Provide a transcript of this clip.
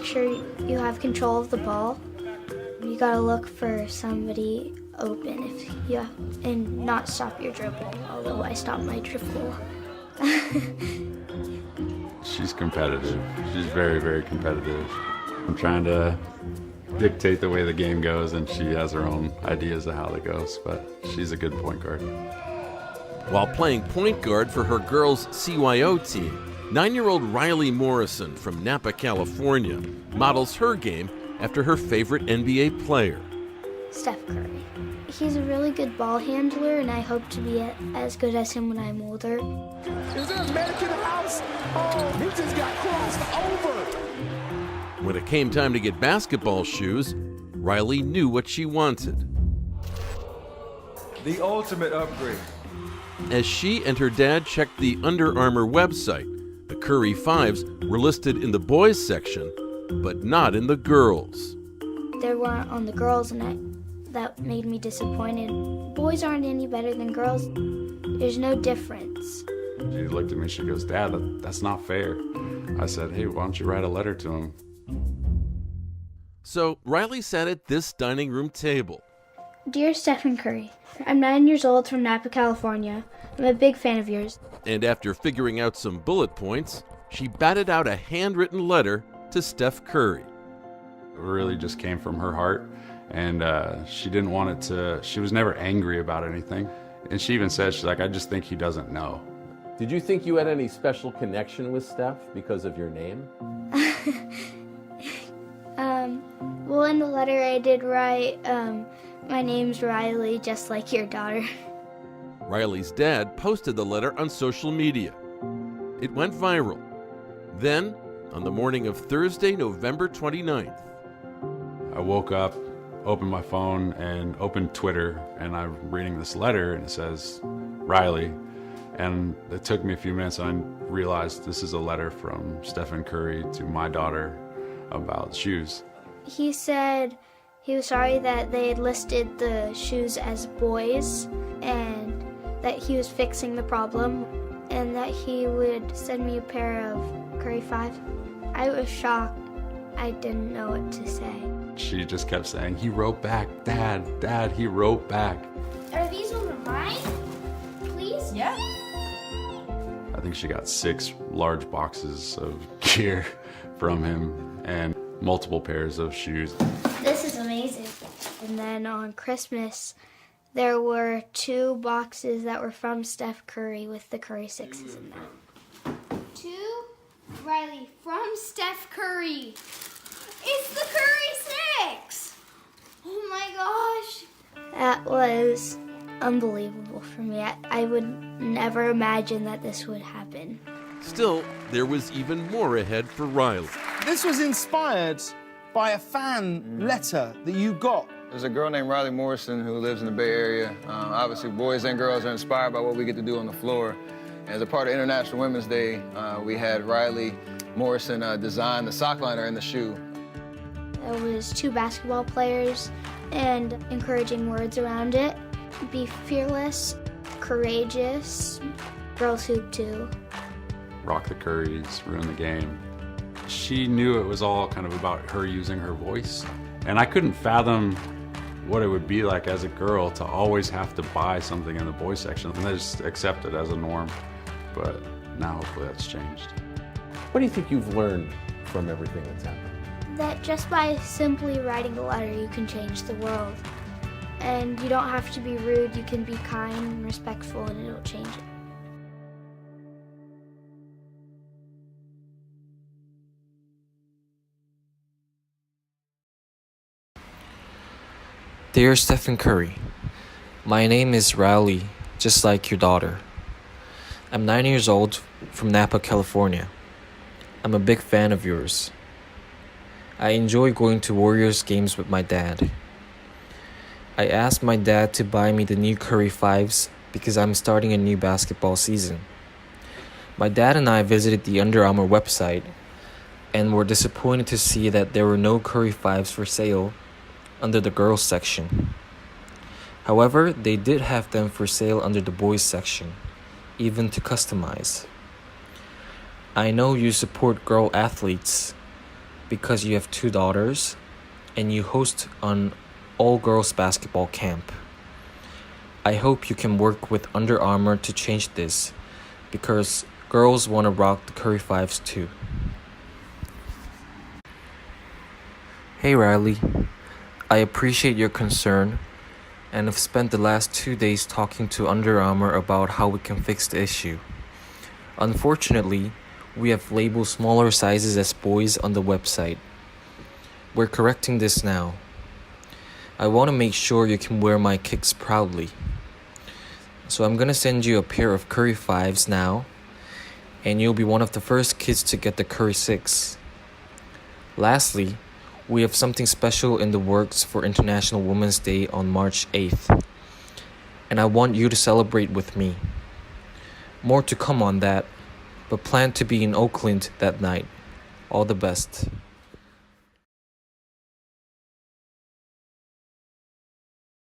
make sure you have control of the ball. You gotta look for somebody open and not stop your dribble, although I stopped my dribble. She's competitive. She's very, very competitive. I'm trying to dictate the way the game goes, and she has her own ideas of how it goes, but she's a good point guard. While playing point guard for her girls' CYO team, 9-year-old Riley Morrison from Napa, California, models her game after her favorite NBA player, Steph Curry. He's a really good ball handler, and I hope to be as good as him when I'm older. Is there a medic in the house? Oh, he just got crossed over. When it came time to get basketball shoes, Riley knew what she wanted. The ultimate upgrade. As she and her dad checked the Under Armour website, the Curry 5s were listed in the boys section, but not in the girls. They weren't on the girls, and that made me disappointed. Boys aren't any better than girls. There's no difference. She looked at me, she goes, "Dad, that's not fair." I said, "Hey, why don't you write a letter to him?" So Riley sat at this dining room table. Dear Stephen Curry, I'm 9 years old from Napa, California. I'm a big fan of yours. And after figuring out some bullet points, she batted out a handwritten letter to Steph Curry. It really just came from her heart, and she didn't want it to, she was never angry about anything. And she even said, she's like, "I just think he doesn't know." Did you think you had any special connection with Steph because of your name? Well, in the letter I did write, my name's Riley, just like your daughter. Riley's dad posted the letter on social media. It went viral. Then, on the morning of Thursday, November 29th, I woke up, opened my phone, and opened Twitter, and I'm reading this letter, and it says, "Riley." And it took me a few minutes, and I realized this is a letter from Stephen Curry to my daughter about shoes. He said he was sorry that they had listed the shoes as boys, and that he was fixing the problem, and that he would send me a pair of Curry 5. I was shocked. I didn't know what to say. She just kept saying, "He wrote back, Dad, he wrote back." Are these over mine? Please? Yeah. I think she got 6 large boxes of gear from him and multiple pairs of shoes. This is amazing. And then on Christmas, there were 2 boxes that were from Steph Curry with the Curry 6s in them. To Riley from Steph Curry. It's the Curry 6! Oh my gosh. That was unbelievable for me. I would never imagine that this would happen. still, there was even more ahead for Riley. This was inspired by a fan letter that you got. There's a girl named Riley Morrison who lives in the Bay Area. Obviously, boys and girls are inspired by what we get to do on the floor. And as a part of International Women's Day, we had Riley Morrison design the sock liner in the shoe. There was 2 basketball players and encouraging words around it. Be fearless, courageous, girls hoop too. Rock the Currys, ruin the game. She knew it was all kind of about her using her voice. And I couldn't fathom what it would be like as a girl to always have to buy something in the boys section. And I just accept it as a norm. But now hopefully that's changed. What do you think you've learned from everything that's happened? That just by simply writing a letter, you can change the world. And you don't have to be rude, you can be kind and respectful, and it'll change it. Dear Stephen Curry, my name is Riley, just like your daughter. I'm 9 years old from Napa, California. I'm a big fan of yours. I enjoy going to Warriors games with my dad. I asked my dad to buy me the new Curry 5s because I'm starting a new basketball season. My dad and I visited the Under Armour website and were disappointed to see that there were no Curry 5s for sale under the girls section. However, they did have them for sale under the boys section, even to customize. I know you support girl athletes, because you have 2 daughters and you host an all-girls basketball camp. I hope you can work with Under Armour to change this because girls want to rock the Curry 5s too. Hey Riley, I appreciate your concern and have spent the last 2 days talking to Under Armour about how we can fix the issue. Unfortunately, we have labeled smaller sizes as boys on the website. We're correcting this now. I want to make sure you can wear my kicks proudly. So I'm gonna send you a pair of Curry 5s now, and you'll be one of the first kids to get the Curry 6. Lastly, we have something special in the works for International Women's Day on March 8th, and I want you to celebrate with me. More to come on that, but plan to be in Oakland that night. All the best.